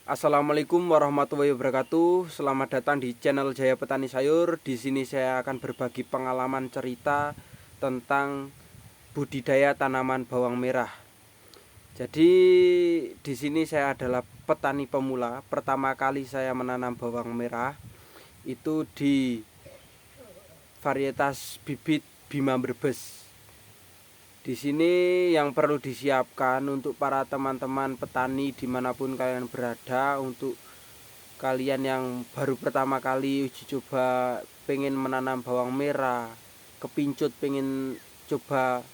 Assalamualaikum warahmatullahi wabarakatuh. Selamat datang di channel Jaya Petani Sayur. Di sini saya akan berbagi pengalaman cerita tentang budidaya tanaman bawang merah. Jadi di sini saya adalah petani pemula. Pertama kali saya menanam bawang merah itu di varietas bibit Bima Brebes. Di sini yang perlu disiapkan untuk para teman-teman petani dimanapun kalian berada, untuk kalian yang baru pertama kali uji coba pengen menanam bawang merah, kepincut pengen coba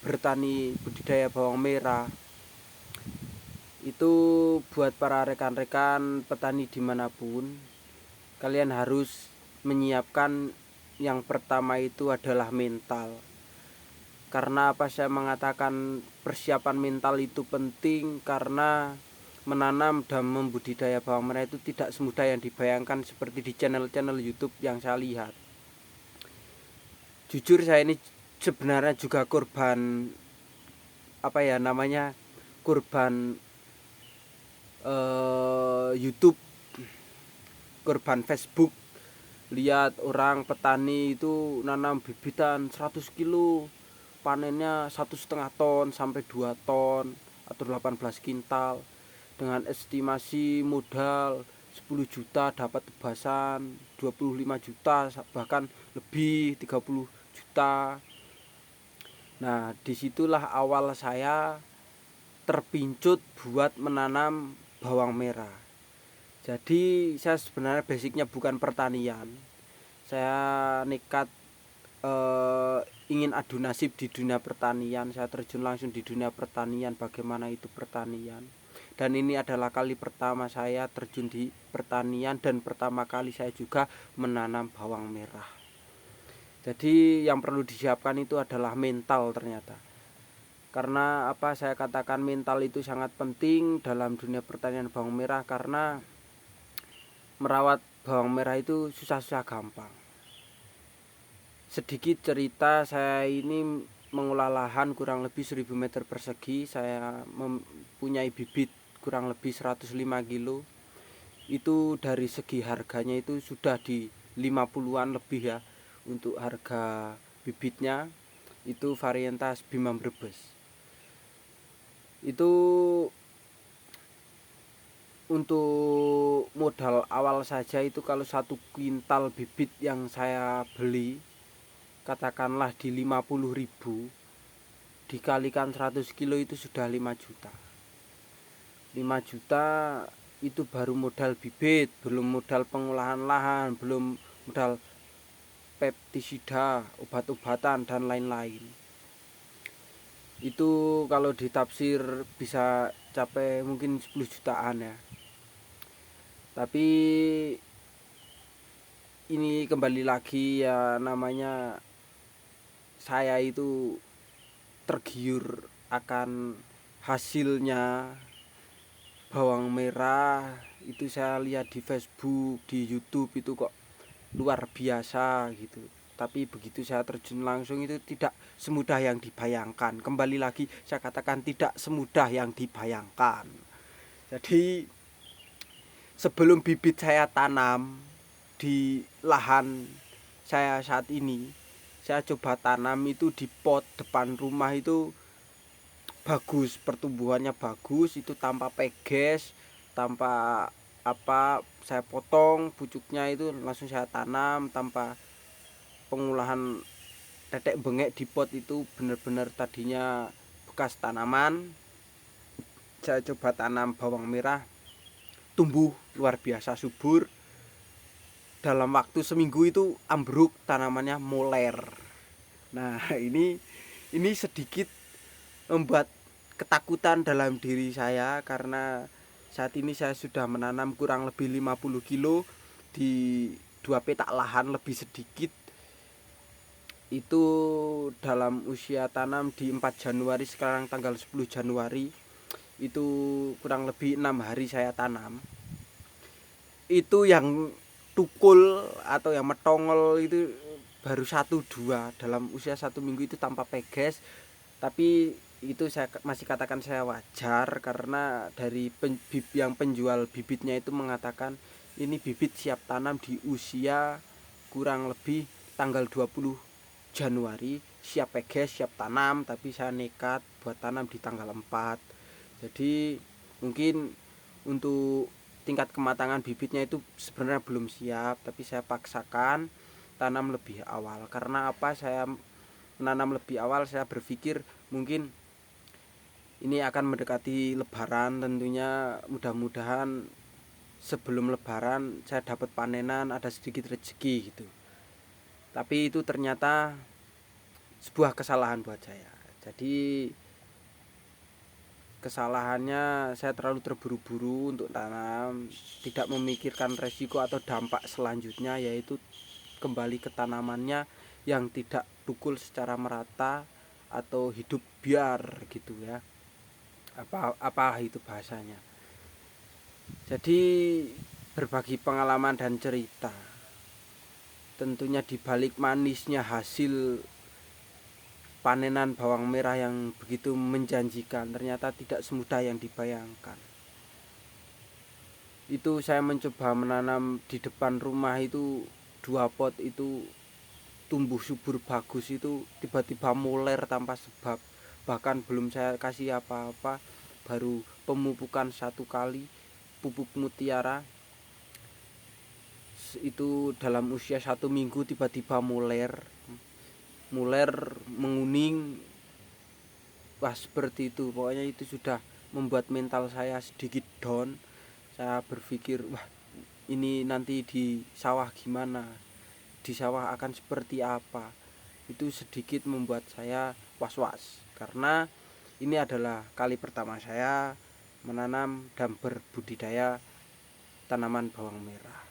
bertani budidaya bawang merah, itu buat para rekan-rekan petani dimanapun, kalian harus menyiapkan yang pertama itu adalah mental. Karena apa saya mengatakan persiapan mental itu penting? Karena menanam dan membudidaya bawang merah itu tidak semudah yang dibayangkan seperti di channel-channel YouTube yang saya lihat. Jujur saya ini sebenarnya juga korban korban YouTube, korban Facebook. Lihat orang petani itu nanam bibitan 100 kilo, panennya 1,5 ton sampai 2 ton atau 18 kintal, dengan estimasi modal 10 juta dapat tebasan 25 juta bahkan lebih 30 juta. Nah, disitulah awal saya terpincut buat menanam bawang merah. Jadi saya sebenarnya basicnya bukan pertanian. Saya nekat ingin adu nasib di dunia pertanian. Saya terjun langsung di dunia pertanian, bagaimana itu pertanian. Dan ini adalah kali pertama saya terjun di pertanian, dan pertama kali saya juga menanam bawang merah. Jadi yang perlu disiapkan itu adalah mental ternyata. Karena apa saya katakan mental itu sangat penting dalam dunia pertanian bawang merah, karena merawat bawang merah itu susah-susah gampang. Sedikit cerita, saya ini mengolah lahan kurang lebih 1000 meter persegi. Saya mempunyai bibit kurang lebih 105 kilo. Itu dari segi harganya itu sudah di 50-an lebih ya. Untuk harga bibitnya itu varietas Bima Brebes. Itu untuk modal awal saja itu kalau 1 kuintal bibit yang saya beli, katakanlah di 50.000, dikalikan 100 kilo itu sudah 5 juta. 5 juta itu baru modal bibit, belum modal pengolahan lahan, belum modal pestisida, obat-obatan dan lain-lain. Itu kalau ditafsir bisa capai mungkin 10 jutaan ya. Tapi ini kembali lagi ya, namanya saya itu tergiur akan hasilnya bawang merah. Itu saya lihat di Facebook, di YouTube itu kok luar biasa gitu. Tapi begitu saya terjun langsung itu tidak semudah yang dibayangkan. Kembali lagi saya katakan tidak semudah yang dibayangkan. Jadi sebelum bibit saya tanam di lahan saya saat ini, saya coba tanam itu di pot depan rumah. Itu bagus, pertumbuhannya bagus, itu tanpa peges, tanpa apa, saya potong pucuknya itu langsung saya tanam tanpa pengolahan tetek bengek. Di pot itu benar-benar tadinya bekas tanaman. Saya coba tanam bawang merah, tumbuh luar biasa subur. Dalam waktu seminggu itu ambruk, tanamannya moler. Nah, ini sedikit membuat ketakutan dalam diri saya, karena saat ini saya sudah menanam kurang lebih 50 kilo di 2 petak lahan lebih sedikit. Itu dalam usia tanam di 4 Januari, sekarang tanggal 10 Januari. Itu kurang lebih 6 hari saya tanam. Itu yang tukul atau yang metongol itu baru 1-2 dalam usia 1 minggu itu tanpa peges. Tapi itu saya masih katakan saya wajar, karena dari yang penjual bibitnya itu mengatakan ini bibit siap tanam di usia kurang lebih tanggal 20 Januari, siap peges, siap tanam, tapi saya nekat buat tanam di tanggal 4. Jadi mungkin untuk tingkat kematangan bibitnya itu sebenarnya belum siap, tapi saya paksakan tanam lebih awal. Karena apa saya menanam lebih awal? Saya berpikir mungkin ini akan mendekati lebaran, tentunya mudah-mudahan sebelum lebaran saya dapat panenan, ada sedikit rezeki gitu. Tapi itu ternyata sebuah kesalahan buat saya. Jadi kesalahannya saya terlalu terburu-buru untuk tanam, tidak memikirkan resiko atau dampak selanjutnya, yaitu kembali ke tanamannya yang tidak tukul secara merata atau hidup biar gitu ya. Apa itu bahasanya. Jadi berbagi pengalaman dan cerita. Tentunya di balik manisnya hasil panenan bawang merah yang begitu menjanjikan, ternyata tidak semudah yang dibayangkan. Itu saya mencoba menanam di depan rumah itu 2 pot itu tumbuh subur bagus, itu tiba-tiba moler tanpa sebab. Bahkan belum saya kasih apa-apa, baru pemupukan 1 kali, pupuk mutiara, itu dalam usia 1 minggu tiba-tiba moler menguning. Wah, seperti itu, pokoknya itu sudah membuat mental saya sedikit down. Saya berpikir, wah ini nanti di sawah gimana, di sawah akan seperti apa. Itu sedikit membuat saya was-was, karena ini adalah kali pertama saya menanam dan berbudidaya tanaman bawang merah.